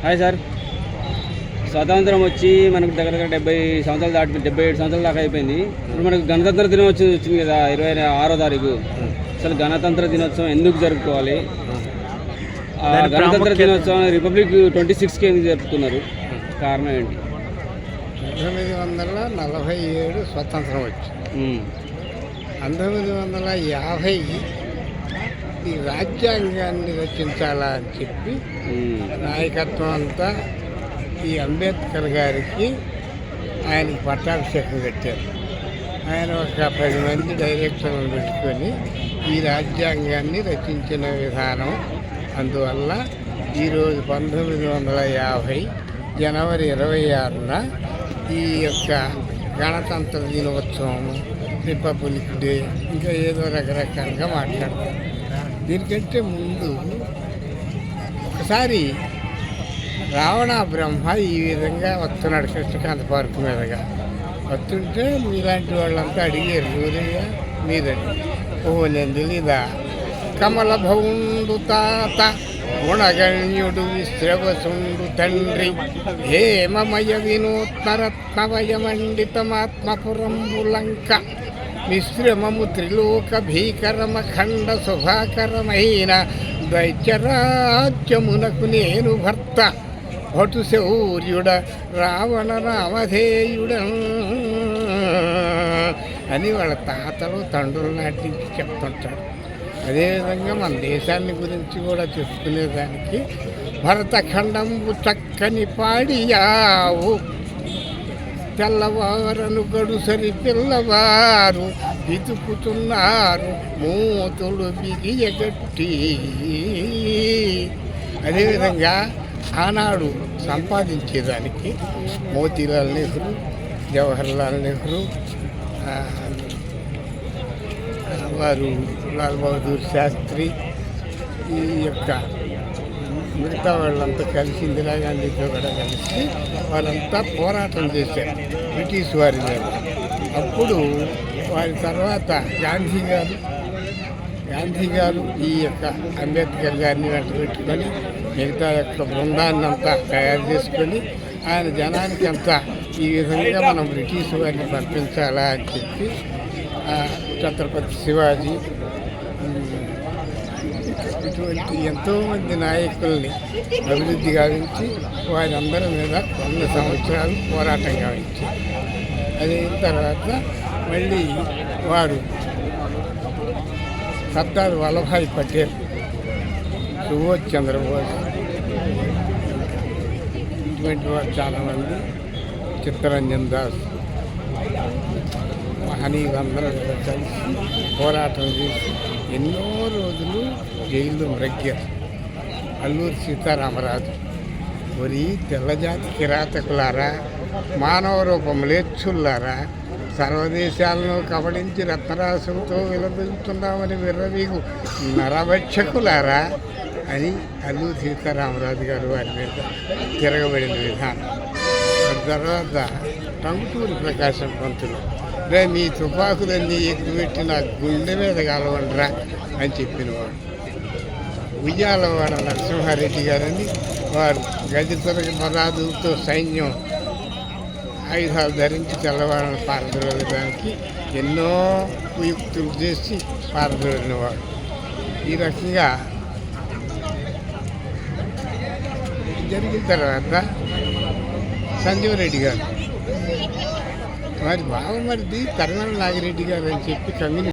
Hi sir. స్వాతంత్రం వచ్చి మనకు దగ్గర 70 సంవత్సరాలు దాటి 77 సంవత్సరాల దాకా అయిపోయింది. ఇప్పుడు మనకు గణతంత్ర దినోత్సవం వచ్చింది కదా 26వ తారీఖు. అసలు గణతంత్ర దినోత్సవం ఎందుకు జరుపుకోవాలి? గణతంత్ర దినోత్సవం రిపబ్లిక్ 26కి ఎందుకు జరుపుతున్నారు? కారణం ఏంటి? 1947 స్వతంత్రం వచ్చింది. 1950 ఈ రాజ్యాంగాన్ని రచించాలా అని చెప్పి నాయకత్వం అంతా ఈ అంబేద్కర్ గారికి ఆయనకి పట్టాభిషేకం కట్టారు. ఆయన ఒక 10 మంది డైరెక్టర్లను పెట్టుకొని ఈ రాజ్యాంగాన్ని రచించిన విధానం. అందువల్ల ఈరోజు 1950 జనవరి 26న ఈ యొక్క గణతంత్ర దినోత్సవం, రిపబ్లిక్ డే, ఇంకా ఏదో రకరకాలుగా మాట్లాడతారు. దీనికంటే ముందు ఒకసారి రావణ బ్రహ్మ ఈ విధంగా వస్తున్నాడు కృష్ణకాంత పార్క్ మీదగా వస్తుంటే మీలాంటి వాళ్ళంతా అడిగారు, ఎవరయ్యా మీరని. నేను తెలీదా? కమల భౌండు తాత గుణగణ్యుడు విశ్రవసుండు తండ్రి హేమమయ వినూత్నరత్నవయమండితమాత్మపురంబులంక మిశ్రమము త్రిలోక భీకరమఖండ శుభాకరమైన దైత్యరాజ్యమునకు నేను భర్త భటు శౌర్యుడ రావణ రామధేయుడ అని వాళ్ళ తాతలు తండ్రుల నాటి నుంచి చెప్తుంటారు. అదేవిధంగా మన దేశాన్ని గురించి కూడా చెప్పుకునేదానికి భరతఖండంబు చక్కని పాడియావు తెల్లవారను గడుసరి పిల్లవారు వెతుకుతున్నారు మూతులు బిగియగట్టి. అదేవిధంగా ఆనాడు సంపాదించేదానికి మోతీలాల్ నెహ్రూ, జవహర్లాల్ నెహ్రూ, వారు లాల్ బహదూర్ శాస్త్రి, ఈ యొక్క మిగతా వాళ్ళంతా కలిసి ఇందిరాగాంధీతో కూడా కలిసి వాళ్ళంతా పోరాటం చేశారు బ్రిటిష్ వారి మీద. అప్పుడు వారి తర్వాత గాంధీ గారు ఈ యొక్క అంబేద్కర్ గారిని వెంట పెట్టుకొని మిగతా యొక్క బృందాన్ని అంతా తయారు చేసుకొని ఆయన జనానికి అంతా ఈ విధంగా మనం బ్రిటిష్ వారిని పంపించాలా అని చెప్పి ఛత్రపతి శివాజీ ఇటువంటి ఎంతోమంది నాయకుల్ని అభివృద్ధి గావించి వారందరి మీద 100 సంవత్సరాలు పోరాటం గావించి అదైన తర్వాత మళ్ళీ వారు సర్దార్ వల్లభాయ్ పటేల్, సుభాష్ చంద్రబోస్ ఇటువంటి వారు చాలామంది, చిత్తరంజన్ దాస్, మహనీయులందరూ కలిసి పోరాటం చేసి ఎన్నో రోజులు జైల్లో మ్రగ్గారు. అల్లూరి సీతారామరాజు, మరి తెల్లజాతి కిరాతకులారా, మానవ రూపం లేచుల్లారా, సర్వదేశాలను కబళించి రత్నరాశంతో విలపిస్తున్నామని విర్రవీగు నరభక్షకులారా అని అల్లూరి సీతారామరాజు గారు వారి మీద తిరగబడిన విధానం. తర్వాత టంగుటూరి ప్రకాశం పంతులు, రే మీ తుపాకులన్నీ ఎక్కుపెట్టి నా గుండె మీద కలవండిరా అని చెప్పినవాడు. ఉయ్యాలవాడ నరసింహారెడ్డి గారని వారు గజతరగ పదాదులతో సైన్యం ఆయుధాలు ధరించి తెల్లవాళ్ళను పారద్రోలడానికి ఎన్నో కుయుక్తులు చేసి పారద్రోలినవాడు. ఈ రకంగా జరిగిన తర్వాత సంజీవరెడ్డి గారు, వారి బావమరిది కర్నల్ నాగిరెడ్డి గారు అని చెప్పి కమ్యూనిస్ట్